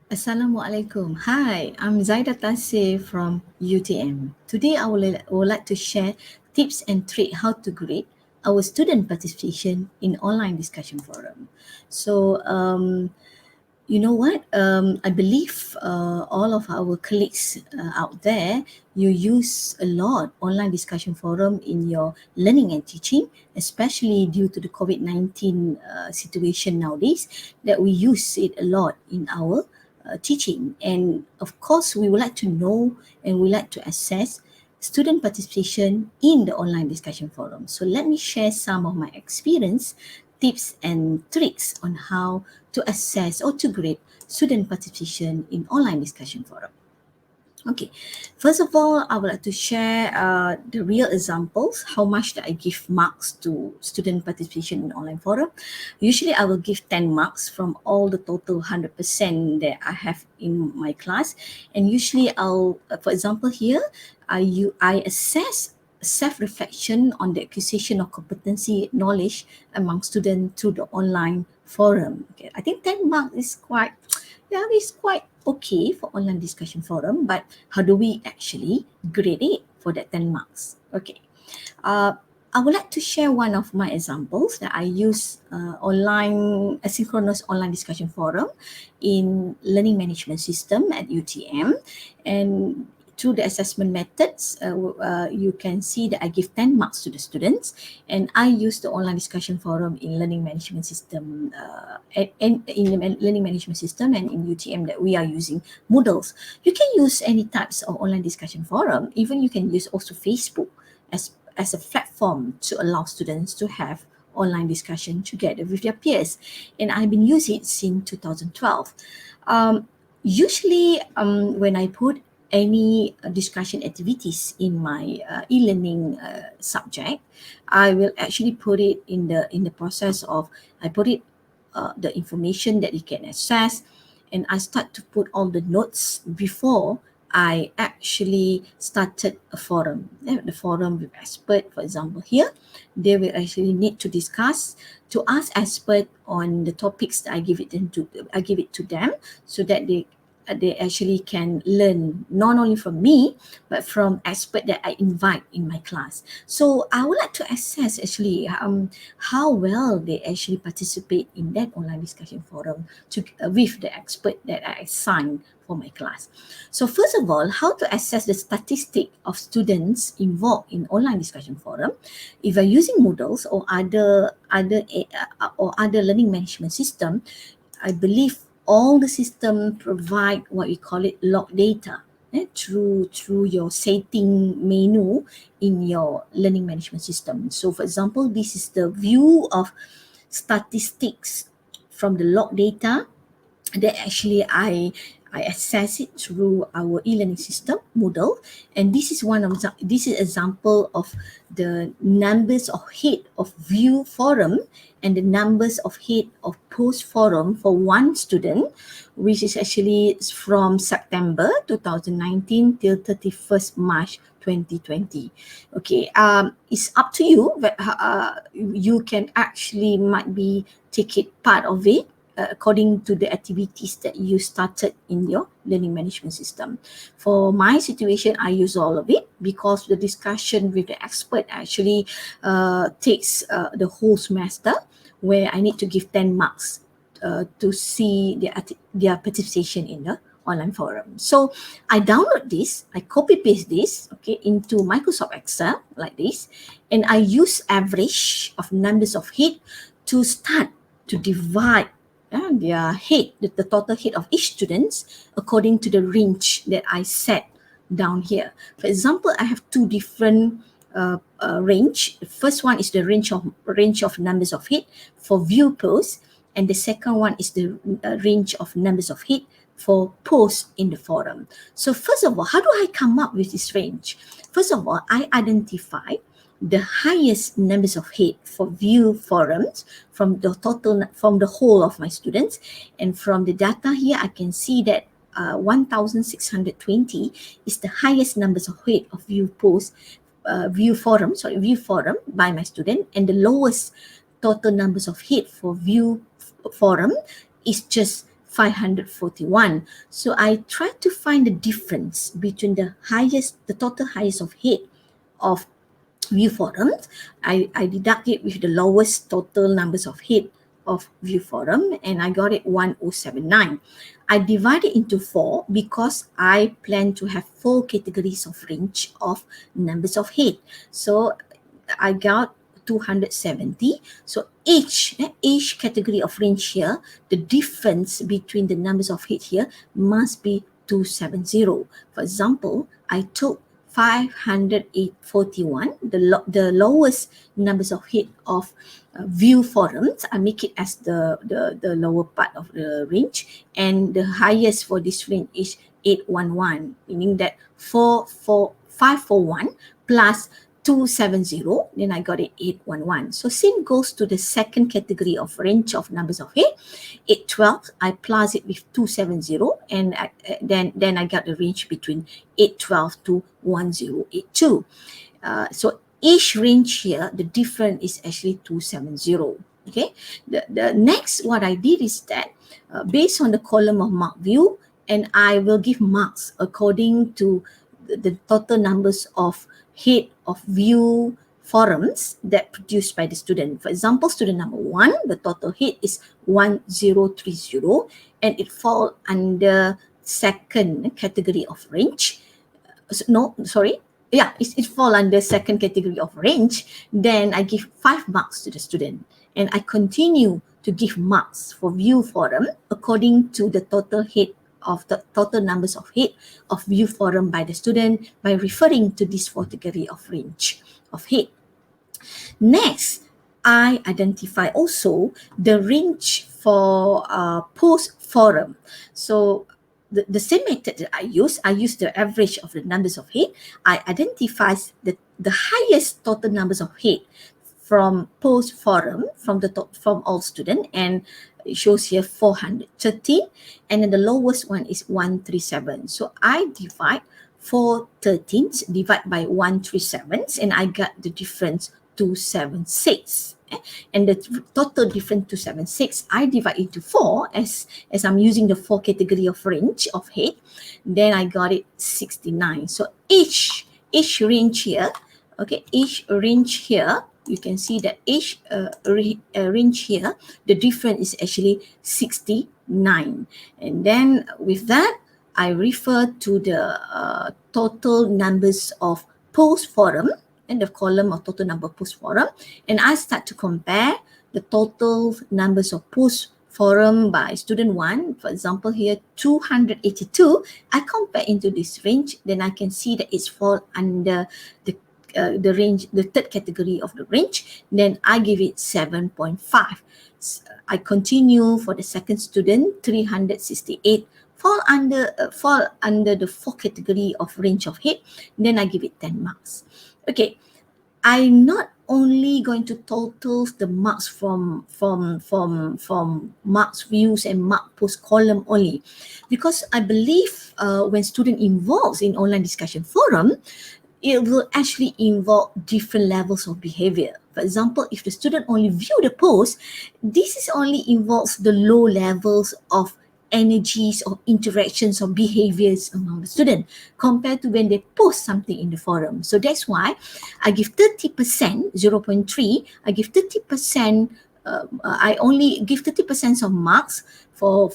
Assalamualaikum. Hi, I'm Zaida Tasir from UTM. Today I would like to share tips and tricks how to grade our student participation in online discussion forum. So, you know what? I believe all of our colleagues out there, you use a lot online discussion forum in your learning and teaching, especially due to the COVID-19 situation nowadays, that we use it a lot in our teaching. And of course, we would like to know and we like to assess student participation in the online discussion forum. So let me share some of my experience, tips and tricks on how to assess or to grade student participation in online discussion forum. Okay, first of all, I would like to share the real examples, how much that I give marks to student participation in online forum. Usually, I will give 10 marks from all the total 100% that I have in my class. And usually, for example, here, I assess self-reflection on the acquisition of competency knowledge among students through the online forum. Okay, I think 10 marks is quite yeah, it's quite okay for online discussion forum, but how do we actually grade it for that 10 marks? Okay. Uh, I would like to share one of my examples that I use online asynchronous online discussion forum in learning management system at UTM, and through the assessment methods, you can see that I give 10 marks to the students, and I use the online discussion forum in learning management system and in the learning management system and in UTM that we are using Moodles. You can use any types of online discussion forum. Even you can use also Facebook as a platform to allow students to have online discussion together with their peers. And I've been using it since 2012. Usually, when I put any discussion activities in my e-learning subject, I will actually put it in the process of I put it the information that you can access, and I start to put all the notes before I actually started a forum. The forum with expert, for example, here, they will actually need to discuss to ask expert on the topics that I give it to them, so that they actually can learn not only from me but from expert that I invite in my class. So I would like to assess actually how well they actually participate in that online discussion forum with the expert that I assign for my class. So first of all, how to assess the statistic of students involved in online discussion forum? If you're using Moodles or other learning management system, I believe all the system provide what we call it log data through your setting menu in your learning management system. So for example, this is the view of statistics from the log data that actually I access it through our e-learning system Moodle, and this is example of the numbers of head of view forum and the numbers of head of post forum for one student, which is actually from September 2019 till 31st March 2020. Okay, it's up to you, but you can actually might be take it part of it according to the activities that you started in your learning management system. For my situation, I use all of it because the discussion with the expert actually takes the whole semester, where I need to give 10 marks to see their participation in the online forum. So I download this, I copy paste this, okay, into Microsoft Excel like this, and I use average of numbers of hit to start to divide their head, the total head of each student according to the range that I set down here. For example, I have two different range. The first one is the range of numbers of hit for view posts, and the second one is the range of numbers of hit for posts in the forum. So first of all, how do I come up with this range? First of all, I identify the highest numbers of hit for view forums from the whole of my students, and from the data here I can see that 1620 is the highest numbers of hit of view forum by my student, and the lowest total numbers of hit for view forum is just 541. So I tried to find the difference between the total highest of hit of view forums. I deduct it with the lowest total numbers of hit of view forum, and I got it 1079. I divide it into 4 because I plan to have 4 categories of range of numbers of hit. So I got 270. So each category of range here, the difference between the numbers of hit here must be 270. For example, I took 541, the lowest numbers of hit of view forums. I make it as the lower part of the range, and the highest for this range is 811, meaning that 541 plus 270, then I got it 811. So same goes to the second category of range of numbers of hit. 812, I plus it with 270, and then I got the range between 812 to 1082. So each range here, the difference is actually 270. Okay. The next, what I did is that based on the column of mark view, and I will give marks according to the total numbers of hit of view forums that produced by the student. For example, student number 1, the total hit is 1030, and it falls under second category of range. It fall under second category of range. Then I give 5 marks to the student, and I continue to give marks for view forum according to the total hit of the total numbers of hit of view forum by the student by referring to this category of range of hit. Next, I identify also the range for post forum. So the same method that I use the average of the numbers of hit. I identify the highest total numbers of hit from post forum from all students, and it shows here 413, and then the lowest one is 137. So I divide 413s divide by 137s, and I got the difference 276. And the total difference 276, I divide into 4 as I'm using the 4 category of range of hit. Then I got it 69. So each range here, okay, each range here, you can see that each range here, the difference is actually 69. And then with that, I refer to the total numbers of post forum and the column of total number post forum, and I start to compare the total numbers of post forum by student 1. For example, here 282. I compare into this range, then I can see that it's fall under the range, the third category of the range. Then I give it 7.5. I continue for the second student, 368. Fall under the 4th category of range of hit. Then I give it 10 marks. Okay, I'm not only going to total the marks from marks views and mark post column only, because I believe when student involves in online discussion forum, it will actually involve different levels of behavior. For example, if the student only view the post, this is only involves the low levels of energies or interactions or behaviors among the student compared to when they post something in the forum. So that's why I give 30%, 0.3, I give 30%, I only give 30% of marks for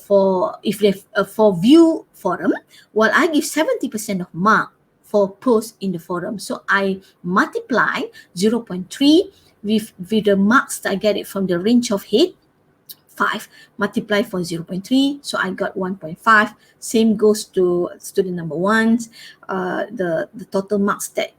if they for view forum, while I give 70% of mark for post in the forum. So I multiply 0.3 with the marks that I get it from the range of hit, 5 multiply for 0.3, so I got 1.5. Same goes to student number 1, the total marks that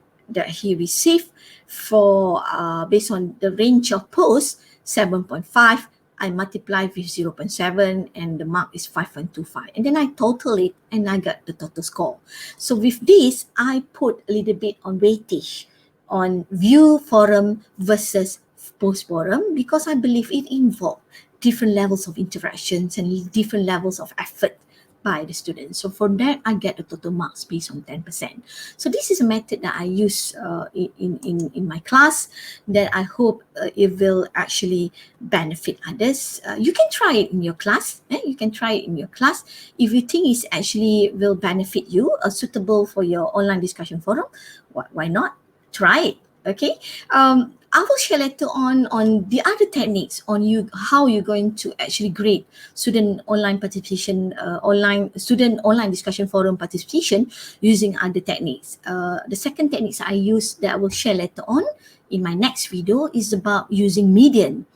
he received for based on the range of posts, 7.5. I multiply with 0.7 and the mark is 5.25, and then I total it and I got the total score. So with this, I put a little bit on weightage on view forum versus post forum, because I believe it involves different levels of interactions and different levels of effort by the students. So for that, I get the total marks based on 10%. So this is a method that I use in my class that I hope it will actually benefit others. You can try it in your class. You can try it in your class. If you think it's actually will benefit you, suitable for your online discussion forum, why not? Try it. Okay. I will share later on the other techniques on you how you're going to actually grade student online participation, online discussion forum participation using other techniques. The second techniques I use that I will share later on in my next video is about using median.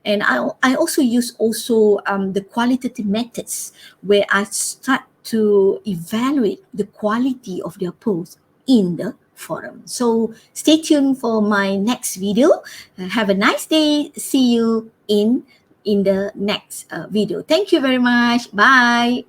And I also use the qualitative methods where I start to evaluate the quality of their posts in the forum. So stay tuned for my next video. Have a nice day. See you in the next video. Thank you very much. Bye.